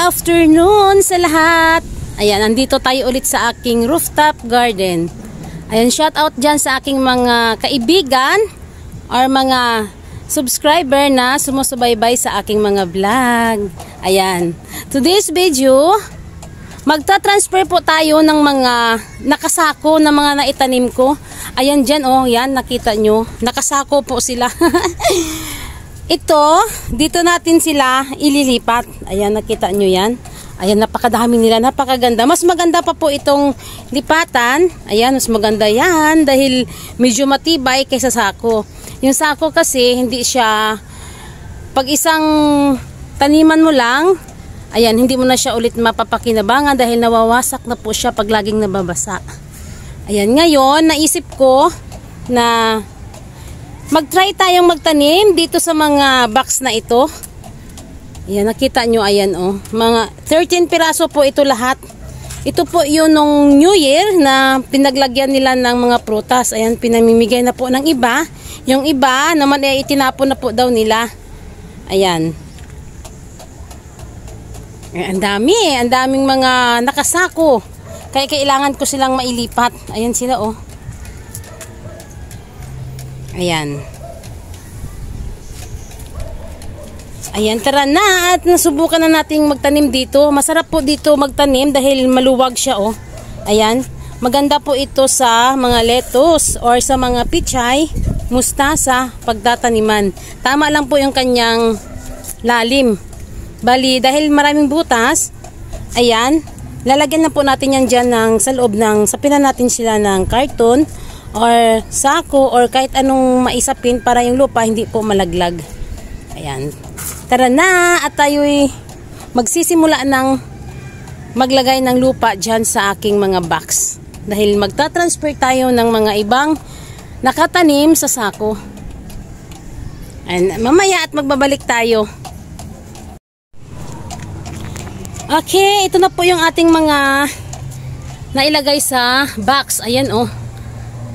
afternoon sa lahat. Ayan, nandito tayo ulit sa aking rooftop garden. Ayan, shout out dyan sa aking mga kaibigan or mga subscriber na sumusubaybay sa aking mga vlog. Ayan, today's video, magta-transfer po tayo ng mga nakasako na mga naitanim ko. Ayan dyan, oh, yan, nakita nyo. Nakasako po sila. Ito, dito natin sila ililipat. Ayan, nakita nyo yan. Ayan, napakadami nila, napakaganda. Mas maganda pa po itong lipatan. Ayan, mas maganda yan dahil medyo matibay kaysa sako. Yung sako kasi, hindi siya, pag isang taniman mo lang, ayan, hindi mo na siya ulit mapapakinabangan dahil nawawasak na po siya pag laging nababasa. Ayan, ngayon, naisip ko na mag-try tayong magtanim dito sa mga box na ito. Ayan, nakita nyo, ayan, oh. Mga 13 piraso po ito lahat. Ito po yun nung New Year na pinaglagyan nila ng mga prutas. Ayan, pinamimigay na po ng iba. Yung iba naman ay itinapon na po daw nila. Ayan. Ang dami, ang daming mga nakasako. Kaya kailangan ko silang mailipat. Ayan sila, oh. Ayan. Ayan, tara na at nasubukan na nating magtanim dito. Masarap po dito magtanim dahil maluwag siya, oh. Ayan. Maganda po ito sa mga lettuce or sa mga pichay, mustasa, pagtataniman. Tama lang po yung kanyang lalim. Bali, dahil maraming butas, ayan, lalagyan na po natin yan dyan sa loob ng, sapinan natin sila ng karton or sako or kahit anong maisapin para yung lupa hindi po malaglag. Ayan. Tara na at tayo'y magsisimula ng maglagay ng lupa dyan sa aking mga box. Dahil magta-transfer tayo ng mga ibang nakatanim sa sako. Ayan, mamaya at magbabalik tayo. Okay, ito na po yung ating mga nailagay sa box. Ayan, oh.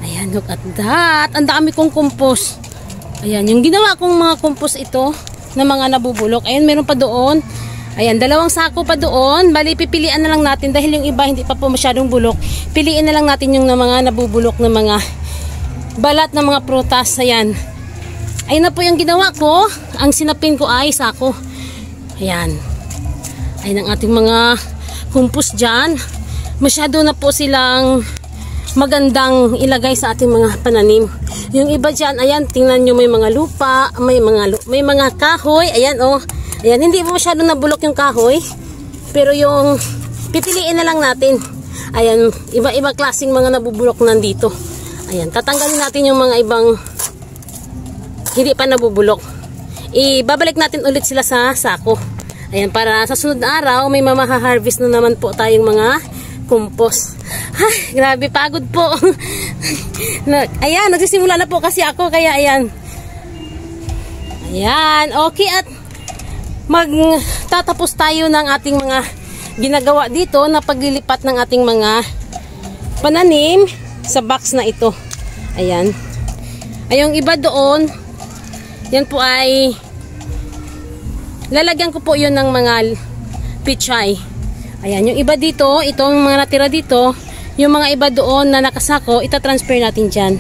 Ayan, look at that. Ang dami kong compost. Ayan, yung ginawa kong mga compost ito na mga nabubulok. Ayan, meron pa doon. Ayan, 2 sako pa doon. Bali, pipilian na lang natin dahil yung iba hindi pa po masyadong bulok. Piliin na lang natin yung mga nabubulok na mga balat na mga prutas. Ayan. Ayan na po yung ginawa ko. Ang sinapin ko ay sako. Ayan. Ayan ang ating mga compost dyan. Masyado na po silang magandang ilagay sa ating mga pananim. Yung iba dyan, ayan, tingnan nyo, may mga lupa, may mga kahoy, ayan, oh. Ayan, hindi po masyado nabulok yung kahoy, pero yung pipiliin na lang natin. Ayan, iba-iba klaseng mga nabubulok nandito. Ayan, tatanggalin natin yung mga ibang hindi pa nabubulok. Ibabalik natin ulit sila sa sako. Ayan, para sa sunod na araw, may mamaha-harvest na naman po tayong mga compost. Ay, grabe, pagod po. Ayan, nagsisimula na po kasi ako, kaya ayan. Ayan, okay, at magtatapos tayo ng ating mga ginagawa dito na paglilipat ng ating mga pananim sa box na ito. Ayan. Ay, yung iba doon, yan po ay lalagyan ko po yun ng mga pichay. Ayan, yung iba dito, itong mga natira dito, yung mga iba doon na nakasako, itatransfer natin dyan.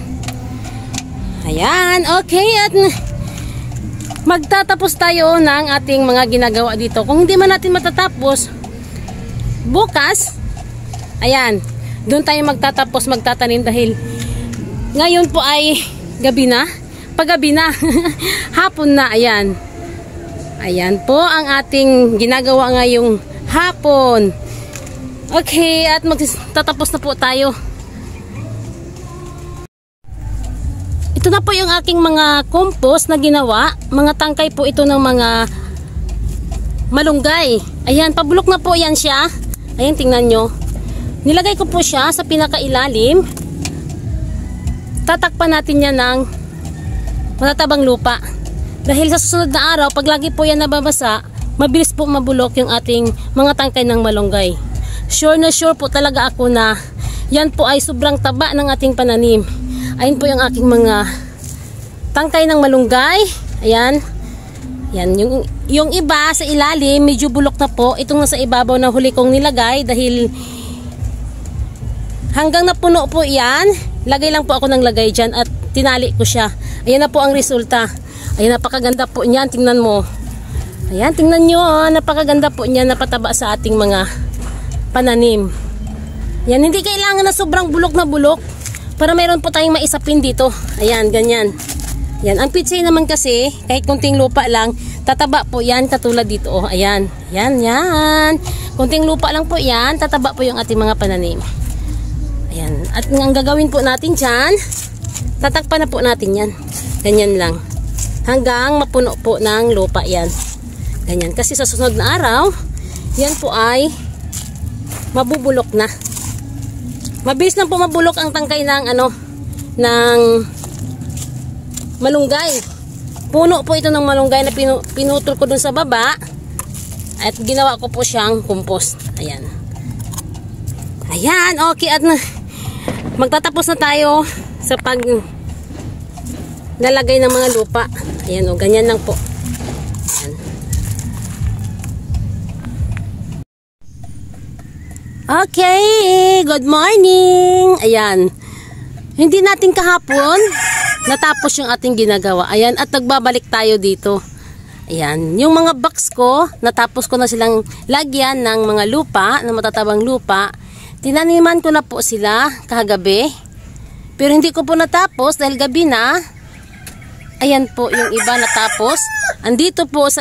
Ayan, okay, at magtatapos tayo ng ating mga ginagawa dito. Kung hindi man natin matatapos, bukas, ayan, doon tayo magtatanim dahil ngayon po ay gabi na, paggabi na, hapon na, ayan. Ayan po ang ating ginagawa ngayong hapon. Okay, at magtatapos na po tayo. Ito na po yung aking mga compost na ginawa. Mga tangkay po ito ng mga malunggay. Ayan, pabulok na po yan siya. Ayan, tingnan nyo. Nilagay ko po siya sa pinakailalim. Tatakpan natin yan ng matatabang lupa. Dahil sa susunod na araw, pag lagi po yan nababasa, mabilis po mabulok yung ating mga tangkay ng malunggay. Sure na sure po talaga ako na yan po ay sobrang taba ng ating pananim. Ayun po yung aking mga tangkay ng malunggay. Ayan. Yan, yung iba sa ilalim, medyo bulok na po. Itong nasa ibabaw na huli kong nilagay dahil hanggang napuno po yan. Lagay lang po ako ng lagay dyan at tinali ko siya. Ayan na po ang resulta. Ayan, napakaganda po niyan. Tingnan mo. Ayan, tingnan nyo. Napakaganda po niyan, napataba sa ating mga pananim. Yan, hindi kailangan na sobrang bulok na bulok para mayroon po tayong maisapin dito. Ayan, ganyan. Yan, ang pitsay naman kasi, kahit kunting lupa lang, tataba po yan katulad dito. Oh, ayan, yan, yan. Kunting lupa lang po yan, tataba po yung ating mga pananim. Ayan, at ang gagawin po natin dyan, tatakpan na po natin yan. Ganyan lang. Hanggang mapuno po ng lupa yan. Ganyan, kasi sa susunod na araw, yan po ay mabubulok na. Mabilis lang po mabulok ang tangkay ng ng malunggay. Puno po ito ng malunggay na pinutol ko dun sa baba at ginawa ko po siyang compost. Ayan. Ayan, okay, at magtatapos na tayo sa pag lalagay ng mga lupa. Ayan, o, ganyan lang po. Ayan. Okay, good morning. Ayan. Hindi natin kahapon natapos yung ating ginagawa. Ayan, at nagbabalik tayo dito. Ayan, yung mga box ko, natapos ko na silang lagyan ng mga lupa, ng matatabang lupa. Tinaniman ko na po sila kagabi. Pero hindi ko po natapos dahil gabi na. Ayan po yung iba natapos. Andito po sa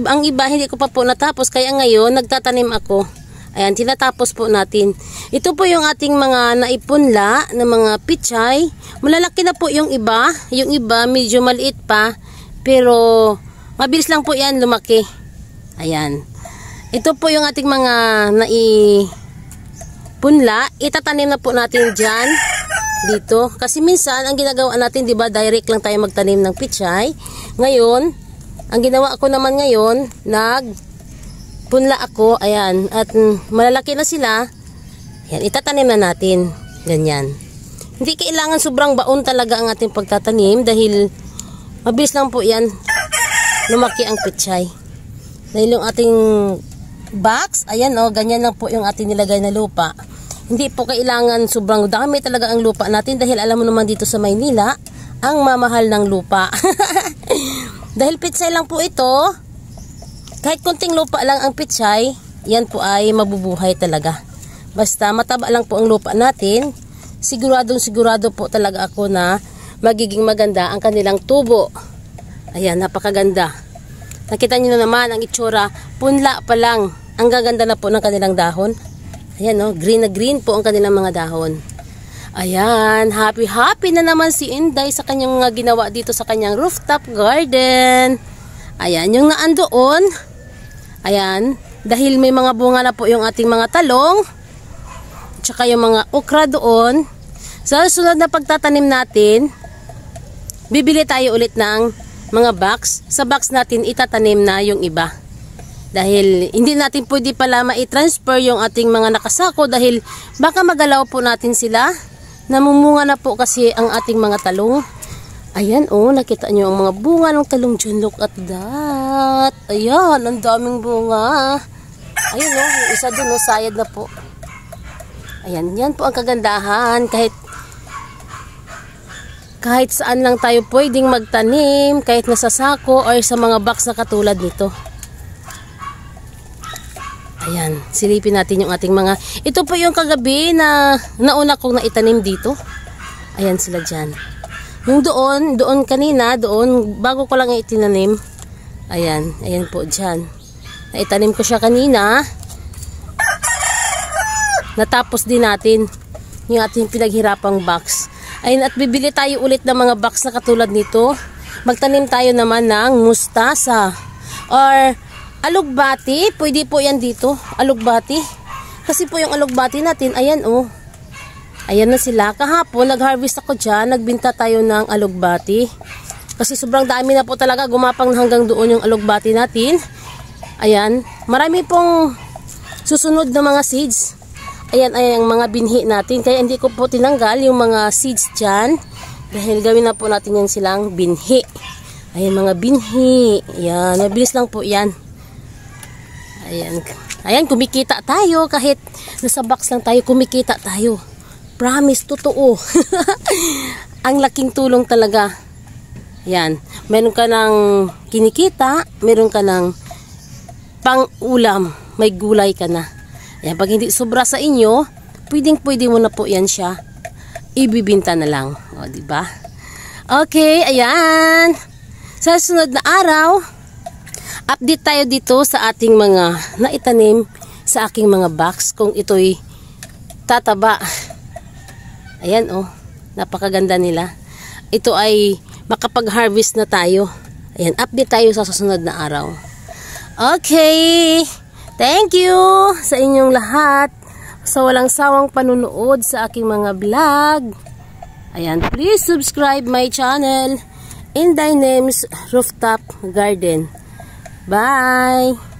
ang iba hindi ko pa po natapos, kaya ngayon nagtatanim ako. Ayan, tinatapos po natin. Ito po yung ating mga naipunla na mga pichay. Malalaki na po yung iba. Yung iba medyo maliit pa. Pero mabilis lang po yan lumaki. Ayan. Ito po yung ating mga naipunla. Itatanim na po natin dyan. Dito. Kasi minsan, ang ginagawa natin, diba, direct lang tayo magtanim ng pichay. Ngayon, ang ginawa ko naman ngayon, punla ako, ayan, at malalaki na sila. Ayan, itatanim na natin. Ganyan. Hindi kailangan sobrang baon talaga ang ating pagtatanim dahil mabilis lang po yan lumaki ang pichay. Dahil yung ating box, ayan o, ganyan lang po yung ating nilagay na lupa. Hindi po kailangan sobrang dami talaga ang lupa natin dahil alam mo naman dito sa Maynila, ang mamahal ng lupa. Dahil pichay lang po ito, kahit konting lupa lang ang pichay, yan po ay mabubuhay talaga. Basta mataba lang po ang lupa natin, sigurado po talaga ako na magiging maganda ang kanilang tubo. Ayan, napakaganda. Nakita niyo na naman ang itsura, punla pa lang. Ang gaganda na po ng kanilang dahon. Ayan, no, green na green po ang kanilang mga dahon. Ayan, happy na naman si Inday sa kanyang mga ginawa dito sa kanyang rooftop garden. Ayan, yung naandoon. Ayan, dahil may mga bunga na po yung ating mga talong, tsaka yung mga okra doon, sa susunod na pagtatanim natin, bibili tayo ulit ng mga box. Sa box natin itatanim na yung iba. Dahil hindi natin pwede pala ma-transfer yung ating mga nakasako dahil baka magalaw po natin sila. Namumunga na po kasi ang ating mga talong. Ayan, oh, nakita nyo ang mga bunga ng talong dyan. Look at that. Ayan, ang daming bunga. Ayan, oh, yung isa dun, oh, sayad na po. Ayan, yan po ang kagandahan. Kahit saan lang tayo pwedeng magtanim, kahit nasa sako or sa mga box na katulad nito. Ayan, silipin natin yung ating mga... Ito po yung kagabi na nauna kong naitanim dito. Ayan sila dyan. Yung doon kanina, bago ko lang itinanim. Ayan po dyan. Naitanim ko siya kanina. Natapos din natin yung ating pinaghirapang box. Ayun, at bibili tayo ulit ng mga box na katulad nito. Magtanim tayo naman ng mustasa. Or alugbati. Pwede po yan dito. Alugbati. Kasi po yung alugbati natin, ayan oh. Ayan na sila. Kahapon, nag-harvest ako dyan. Nagbinta tayo ng alugbati. Kasi sobrang dami na po talaga. Gumapang hanggang doon yung alugbati natin. Ayan. Marami pong susunod na mga seeds. Ayan ay ang mga binhi natin. Kaya hindi ko po tinanggal yung mga seeds dyan. Dahil gawin na po natin yan silang binhi. Ayan, mga binhi. Ayan, mabilis lang po yan. Ayan. Ayan, kumikita tayo. Kahit nasa box lang tayo, kumikita tayo. Promise, totoo. Ang laking tulong talaga. Ayan. Meron ka ng kinikita, meron ka ng pang-ulam. May gulay ka na. Ayan, pag hindi sobra sa inyo, pwede mo na po yan siya. Ibibinta na lang. O, diba? Okay, ayan. Sa sunod na araw, update tayo dito sa ating mga naitanim sa aking mga box kung ito'y tataba. Ayan oh, napakaganda nila. Ito ay makapag-harvest na tayo. Ayan, update tayo sa susunod na araw. Okay, thank you sa inyong lahat sa walang sawang panunood sa aking mga vlog. Ayan, please subscribe my channel, Inday Names Rooftop Garden. Bye!